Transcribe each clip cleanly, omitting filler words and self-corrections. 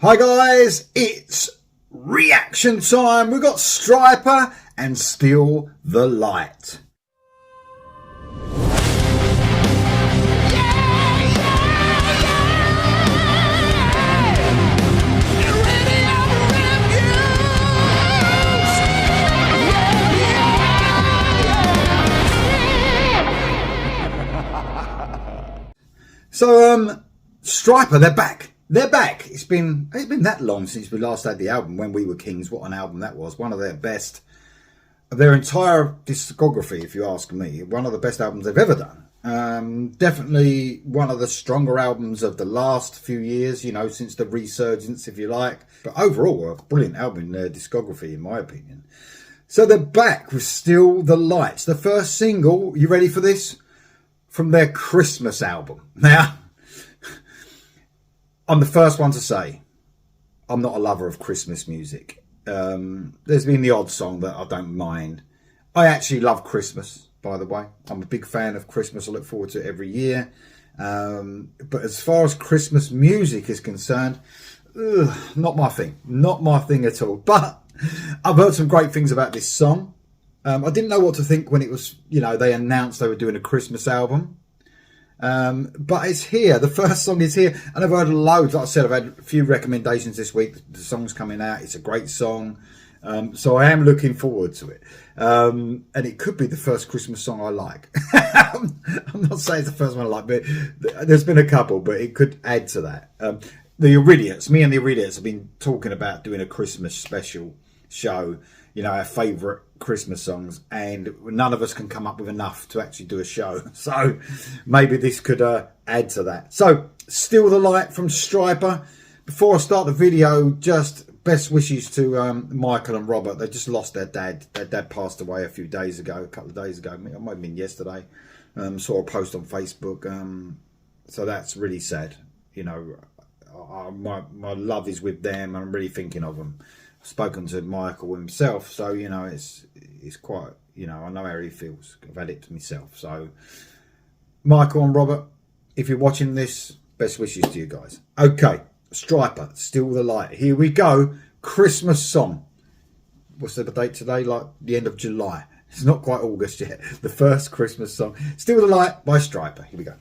Hi guys, it's reaction time. We've got Stryper and Still the Light. So, Stryper, they're back. They're back. It's been that long since we last had the album, When We Were Kings. What an album that was. One of their best of their entire discography, if you ask me. One of the best albums they've ever done. Definitely one of the stronger albums of the last few years, you know, since the resurgence, if you like. But overall, a brilliant album in their discography, in my opinion. So they're back with Still the Lights. The first single, you ready for this? From their Christmas album. Now, I'm the first one to say I'm not a lover of Christmas music. There's been the odd song that I don't mind. I actually love Christmas, by the way. I'm a big fan of Christmas. I look forward to it every year. But as far as Christmas music is concerned, not my thing. Not my thing at all. But I've heard some great things about this song. I didn't know what to think when it was, you know, they announced they were doing a Christmas album. But it's here. The first song is here. And I've heard loads. Like I said, I've had a few recommendations this week. The song's coming out. It's a great song. So I am looking forward to it. And it could be the first Christmas song I like. I'm not saying it's the first one I like, but there's been a couple, but it could add to that. The Iridiates, me and the Iridiates have been talking about doing a Christmas special show, you know, our favourite Christmas songs, and none of us can come up with enough to actually do a show. So maybe this could add to that. So Still the Light from Stryper. Before I start the video, just best wishes to Michael and Robert. They just lost their dad. Their dad passed away a couple of days ago. It might have been yesterday. Saw a post on Facebook. So that's really sad. You know, my love is with them. I'm really thinking of them. I've spoken to Michael himself, so you know it's quite, you know, I know how he feels. I've had it to myself. So Michael and Robert, if you're watching this, best wishes to you guys. Okay, Stryper, Still the Light. Here we go. Christmas song. What's the date today? Like the end of July. It's not quite August yet. The first Christmas song. Still the Light by Stryper. Here we go.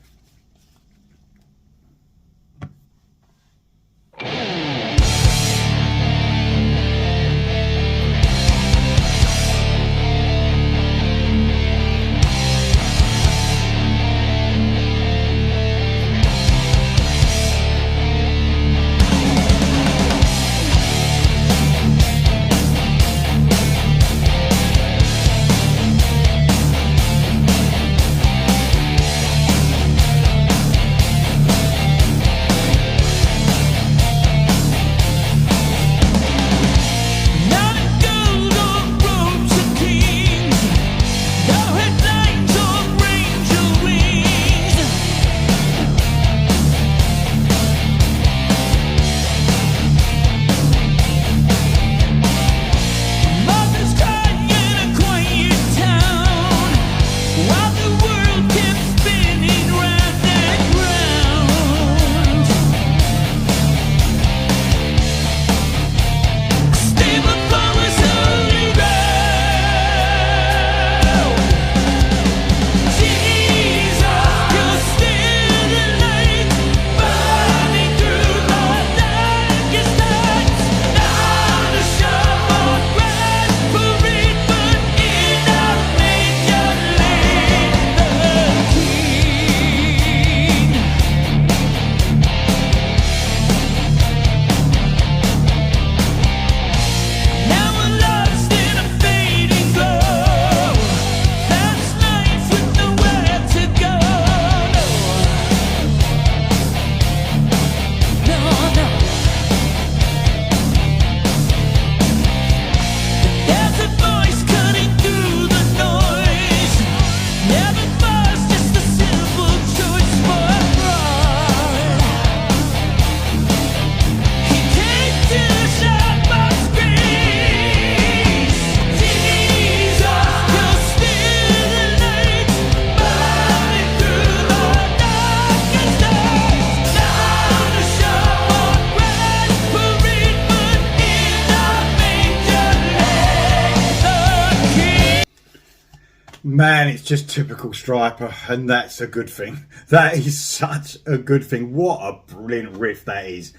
Man, it's just typical Stryper, and that's a good thing. That is such a good thing. What a brilliant riff that is.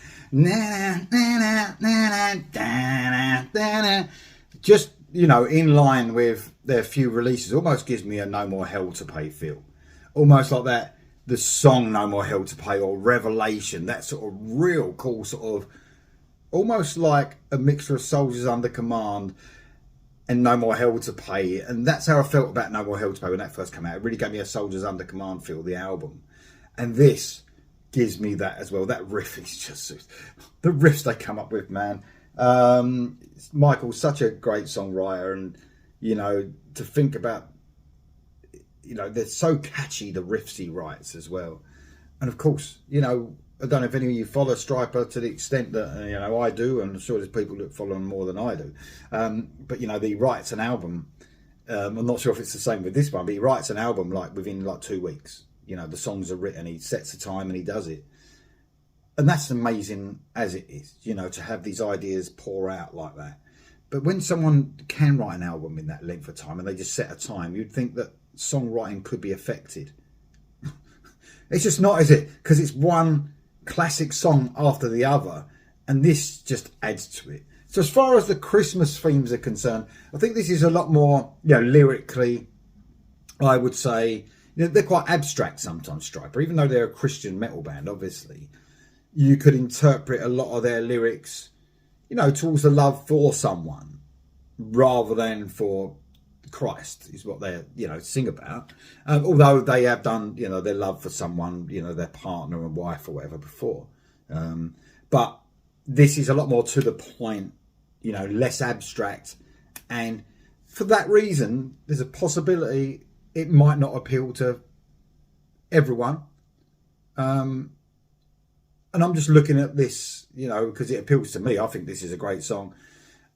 Just, you know, in line with their few releases. Almost gives me a No More Hell to Pay feel. Almost like that, the song No More Hell to Pay or Revelation. That sort of real cool sort of, almost like a mixture of Soldiers Under Command and No More Hell to Pay. And that's how I felt about No More Hell to Pay when that first came out. It really gave me a Soldiers Under Command feel, the album. And this gives me that as well. That riff is just, the riffs they come up with, man. Michael's such a great songwriter, and, you know, to think about, you know, they're so catchy, the riffs he writes as well. And of course, you know, I don't know if any of you follow Stryper to the extent that, you know, I do, and I'm sure there's people that follow him more than I do. But, you know, he writes an album. I'm not sure if it's the same with this one, but he writes an album like within like 2 weeks. You know, the songs are written, he sets a time and he does it. And that's amazing as it is, you know, to have these ideas pour out like that. But when someone can write an album in that length of time and they just set a time, you'd think that songwriting could be affected. It's just not, is it? Because it's one classic song after the other, and this just adds to it. So as far as the Christmas themes are concerned, I think this is a lot more, you know, lyrically, I would say, you know, they're quite abstract sometimes, Stryper, even though they're a Christian metal band, obviously. You could interpret a lot of their lyrics, you know, towards the love for someone rather than for Christ, is what they, you know, sing about. Although they have done, you know, their love for someone, you know, their partner and wife or whatever before. But this is a lot more to the point, you know, less abstract. And for that reason, there's a possibility it might not appeal to everyone. And I'm just looking at this, you know, because it appeals to me. I think this is a great song.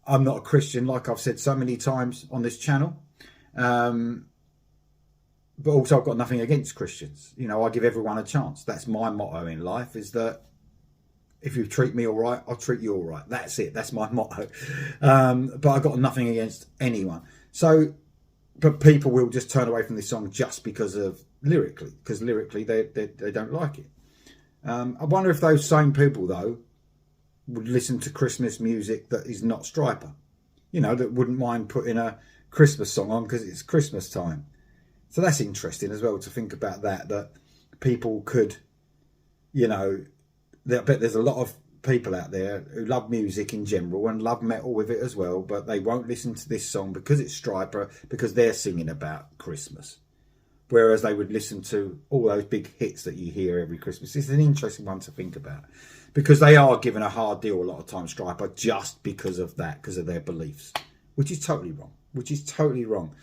I'm not a Christian, like I've said so many times on this channel. But also I've got nothing against Christians. You know, I give everyone a chance. That's my motto in life, is that if you treat me all right, I'll treat you all right. That's it. That's my motto. But I've got nothing against anyone. So, but people will just turn away from this song just because of lyrically, because lyrically they don't like it. I wonder if those same people, though, would listen to Christmas music that is not Stryper. You know, that wouldn't mind putting a Christmas song on because it's Christmas time. So that's interesting as well to think about that people could, you know, I bet there's a lot of people out there who love music in general and love metal with it as well, but they won't listen to this song because it's Stryper, because they're singing about Christmas. Whereas they would listen to all those big hits that you hear every Christmas. It's an interesting one to think about, because they are given a hard deal a lot of times, Stryper, just because of that, because of their beliefs, which is totally wrong. Which is totally wrong.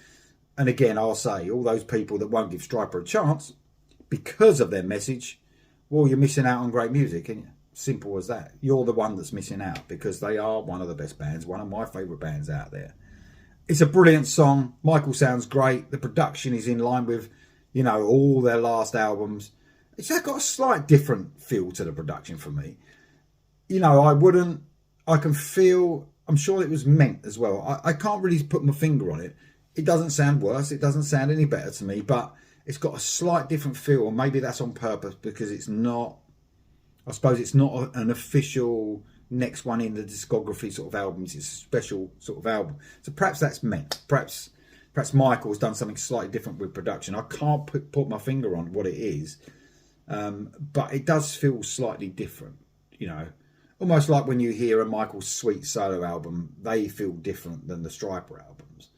And again, I'll say, all those people that won't give Stryper a chance because of their message, well, you're missing out on great music, isn't you? Simple as that. You're the one that's missing out, because they are one of the best bands, one of my favourite bands out there. It's a brilliant song. Michael sounds great. The production is in line with, you know, all their last albums. It's got a slight different feel to the production for me. You know, I can feel, I'm sure it was meant as well. I can't really put my finger on it. It doesn't sound worse. It doesn't sound any better to me, but it's got a slight different feel, and maybe that's on purpose, because it's not, I suppose it's not an official next one in the discography sort of album. It's a special sort of album. So perhaps that's meant. Perhaps Michael's done something slightly different with production. I can't put my finger on what it is, but it does feel slightly different, you know. Almost like when you hear a Michael Sweet solo album, they feel different than the Stryper albums.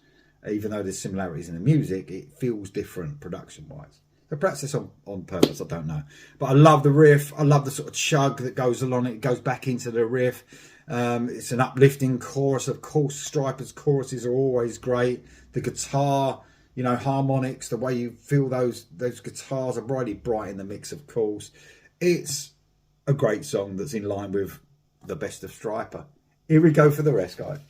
Even though there's similarities in the music, it feels different production-wise. So perhaps it's on purpose, I don't know. But I love the riff. I love the sort of chug that goes along it. It goes back into the riff. It's an uplifting chorus. Of course, Stryper's choruses are always great. The guitar, you know, harmonics, the way you feel those guitars are really bright in the mix, of course. It's a great song that's in line with the best of Stryper. Here we go for the rest, guys.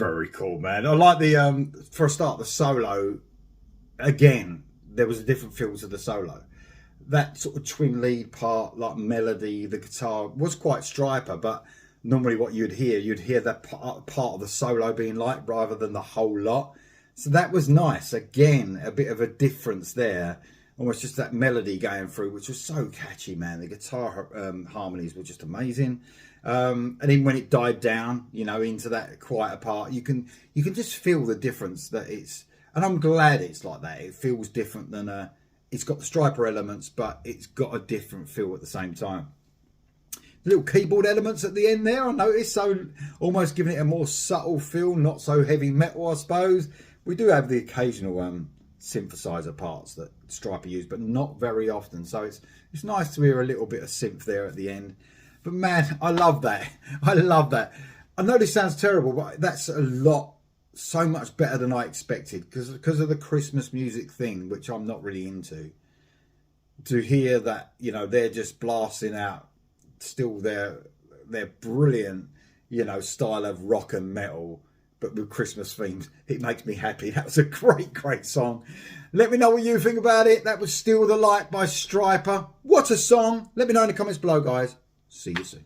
Very cool, man. I like the for a start, the solo. Again, there was a different feel to the solo. That sort of twin lead part, like melody, the guitar was quite Stryper, but normally what you'd hear that part of the solo being like rather than the whole lot. So that was nice. Again, a bit of a difference there. Almost just that melody going through, which was so catchy, man. The guitar harmonies were just amazing. And even when it died down, you know, into that quieter part, you can just feel the difference that it's. And I'm glad it's like that. It feels different than it's got the Stryper elements, but it's got a different feel at the same time. The little keyboard elements at the end there, I noticed, so almost giving it a more subtle feel, not so heavy metal, I suppose. We do have the occasional synthesizer parts that Stryper use, but not very often. So it's nice to hear a little bit of synth there at the end. But man, I love that. I love that. I know this sounds terrible, but that's so much better than I expected because of the Christmas music thing, which I'm not really into. To hear that, you know, they're just blasting out still their brilliant, you know, style of rock and metal, but with Christmas themes, it makes me happy. That was a great song. Let me know what you think about it. That was Steal the Light by Stryper. What a song. Let me know in the comments below, guys. See you soon.